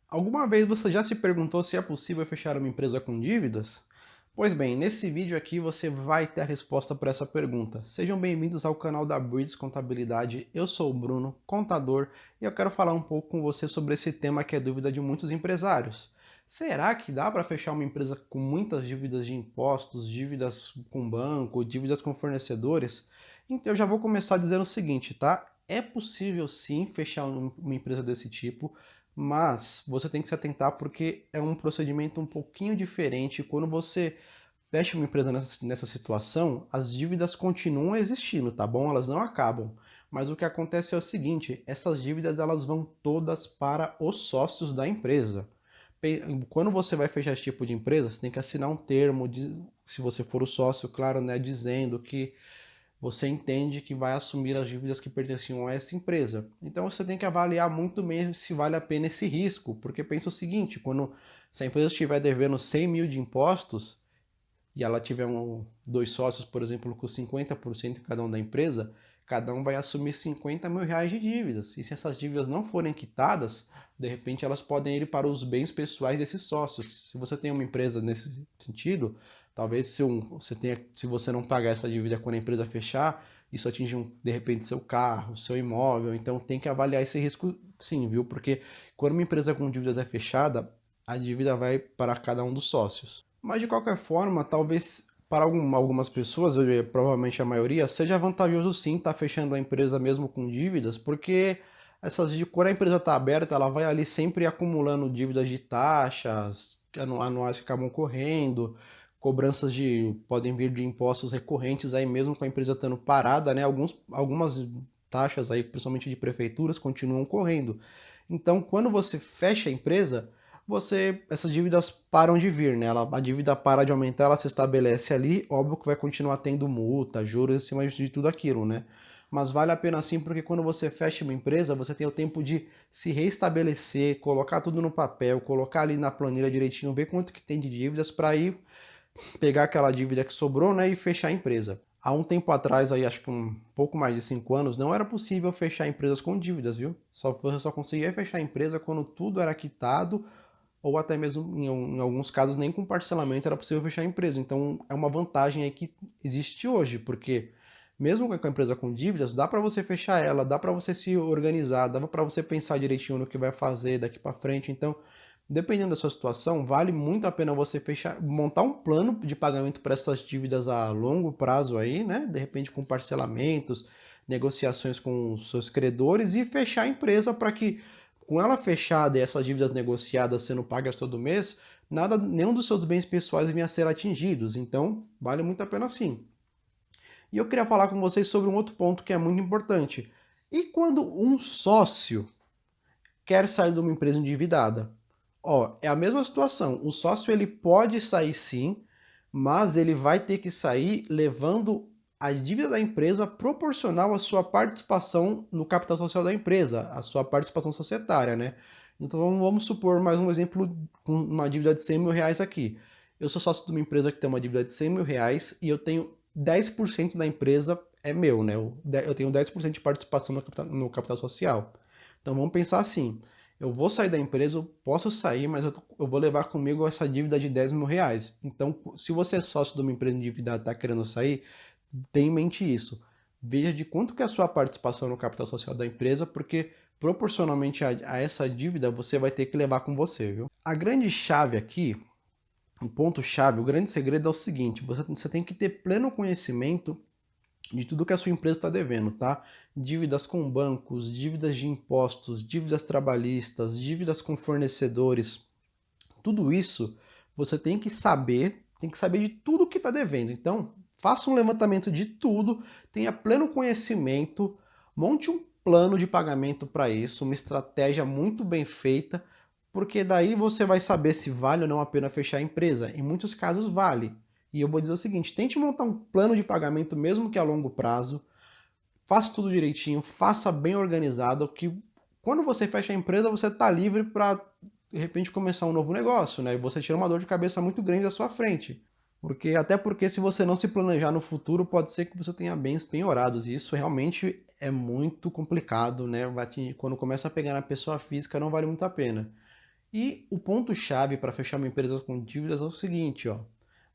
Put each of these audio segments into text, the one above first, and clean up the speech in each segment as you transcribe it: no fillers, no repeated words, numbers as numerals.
Alguma vez você já se perguntou se é possível fechar uma empresa com dívidas? Pois bem, nesse vídeo aqui você vai ter a resposta para essa pergunta. Sejam bem-vindos ao canal da Bridge Contabilidade. Eu sou o Bruno, contador, e eu quero falar um pouco com você sobre esse tema que é dúvida de muitos empresários. Será que dá para fechar uma empresa com muitas dívidas de impostos, dívidas com banco, dívidas com fornecedores? Então eu já vou começar dizendo o seguinte, tá? É possível sim fechar uma empresa desse tipo, mas você tem que se atentar porque é um procedimento um pouquinho diferente. Quando você fecha uma empresa nessa situação, as dívidas continuam existindo, tá bom? Elas não acabam. Mas o que acontece é o seguinte, essas dívidas elas vão todas para os sócios da empresa. Quando você vai fechar esse tipo de empresa, você tem que assinar um termo, se você for o sócio, claro, né, dizendo que você entende que vai assumir as dívidas que pertenciam a essa empresa. Então você tem que avaliar muito bem se vale a pena esse risco, porque pensa o seguinte, se a empresa estiver devendo 100 mil de impostos e ela tiver dois sócios, por exemplo, com 50% em cada um da empresa, cada um vai assumir 50 mil reais de dívidas. E se essas dívidas não forem quitadas, de repente elas podem ir para os bens pessoais desses sócios. Se você tem uma empresa nesse sentido, talvez se você não pagar essa dívida quando a empresa fechar, isso atinge de repente seu carro, seu imóvel. Então tem que avaliar esse risco sim, viu? Porque quando uma empresa com dívidas é fechada, a dívida vai para cada um dos sócios. Mas de qualquer forma, talvez para algumas pessoas, provavelmente a maioria, seja vantajoso sim estar fechando a empresa mesmo com dívidas, porque quando a empresa está aberta, ela vai ali sempre acumulando dívidas de taxas anuais que acabam correndo, cobranças podem vir de impostos recorrentes aí mesmo com a empresa estando parada, né? Algumas taxas aí, principalmente de prefeituras, continuam correndo. Então, quando você fecha a empresa, essas dívidas param de vir, né? A dívida para de aumentar, ela se estabelece ali, óbvio que vai continuar tendo multa, juros em cima de tudo aquilo, né? Mas vale a pena sim, porque quando você fecha uma empresa, você tem o tempo de se reestabelecer, colocar tudo no papel, colocar ali na planilha direitinho, ver quanto que tem de dívidas para ir pegar aquela dívida que sobrou, né, e fechar a empresa. Há um tempo atrás, aí acho que um pouco mais de 5 anos, não era possível fechar empresas com dívidas, viu? Você só conseguia fechar a empresa quando tudo era quitado ou até mesmo em alguns casos nem com parcelamento era possível fechar a empresa. Então é uma vantagem aí que existe hoje, porque mesmo com a empresa com dívidas, dá para você fechar ela, dá para você se organizar, dá para você pensar direitinho no que vai fazer daqui para frente. Então, dependendo da sua situação, vale muito a pena você montar um plano de pagamento para essas dívidas a longo prazo aí, né? De repente com parcelamentos, negociações com os seus credores e fechar a empresa para que com ela fechada e essas dívidas negociadas sendo pagas todo mês, nenhum dos seus bens pessoais venha a ser atingidos. Então, vale muito a pena sim. E eu queria falar com vocês sobre um outro ponto que é muito importante. E quando um sócio quer sair de uma empresa endividada? Ó, é a mesma situação. O sócio ele pode sair sim, mas ele vai ter que sair levando a dívida da empresa proporcional à sua participação no capital social da empresa, a sua participação societária, né? Então vamos supor mais um exemplo com uma dívida de 100 mil reais aqui. Eu sou sócio de uma empresa que tem uma dívida de 100 mil reais e eu tenho 10% da empresa é meu, né? Eu tenho 10% de participação no capital social. Então vamos pensar assim, eu vou sair da empresa, eu posso sair, mas eu vou levar comigo essa dívida de 10 mil reais. Então, se você é sócio de uma empresa endividada e está querendo sair, tenha em mente isso. Veja de quanto que é a sua participação no capital social da empresa, porque proporcionalmente a essa dívida você vai ter que levar com você, viu? A grande chave aqui, o ponto-chave, o grande segredo é o seguinte: você tem que ter pleno conhecimento de tudo que a sua empresa está devendo, tá? Dívidas com bancos, dívidas de impostos, dívidas trabalhistas, dívidas com fornecedores, tudo isso você tem que saber de tudo que está devendo. Então, faça um levantamento de tudo, tenha pleno conhecimento, monte um plano de pagamento para isso, uma estratégia muito bem feita, porque daí você vai saber se vale ou não a pena fechar a empresa. Em muitos casos vale. E eu vou dizer o seguinte: tente montar um plano de pagamento, mesmo que a longo prazo, faça tudo direitinho, faça bem organizado, que quando você fecha a empresa, você está livre para, de repente, começar um novo negócio, né? E você tira uma dor de cabeça muito grande da sua frente. Até porque se você não se planejar no futuro, pode ser que você tenha bens penhorados. E isso realmente é muito complicado, né? Quando começa a pegar na pessoa física, não vale muito a pena. E o ponto-chave para fechar uma empresa com dívidas é o seguinte, ó.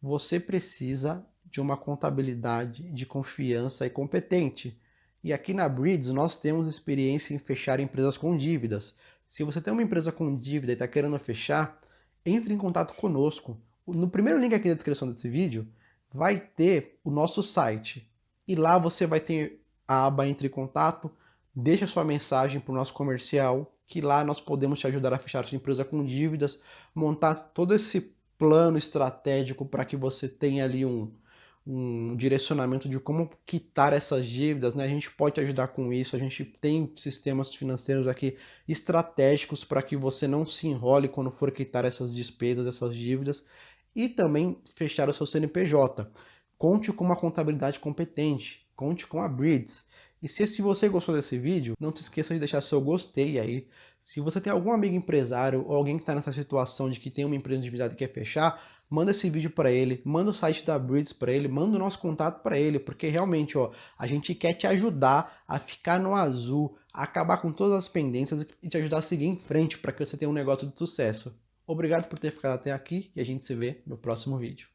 Você precisa de uma contabilidade de confiança e competente. E aqui na Breeds nós temos experiência em fechar empresas com dívidas. Se você tem uma empresa com dívida e está querendo fechar, entre em contato conosco. No primeiro link aqui da descrição desse vídeo vai ter o nosso site. E lá você vai ter a aba Entre em Contato, deixa sua mensagem para o nosso comercial, que lá nós podemos te ajudar a fechar sua empresa com dívidas, montar todo esse plano estratégico para que você tenha ali um direcionamento de como quitar essas dívidas, né? A gente pode te ajudar com isso, a gente tem sistemas financeiros aqui estratégicos para que você não se enrole quando for quitar essas despesas, essas dívidas, e também fechar o seu CNPJ. Conte com uma contabilidade competente, conte com a Breeds. E se você gostou desse vídeo, não se esqueça de deixar seu gostei aí. Se você tem algum amigo empresário ou alguém que está nessa situação de que tem uma empresa endividada e quer fechar, manda esse vídeo para ele, manda o site da Breeds para ele, manda o nosso contato para ele, porque realmente, ó, a gente quer te ajudar a ficar no azul, a acabar com todas as pendências e te ajudar a seguir em frente para que você tenha um negócio de sucesso. Obrigado por ter ficado até aqui e a gente se vê no próximo vídeo.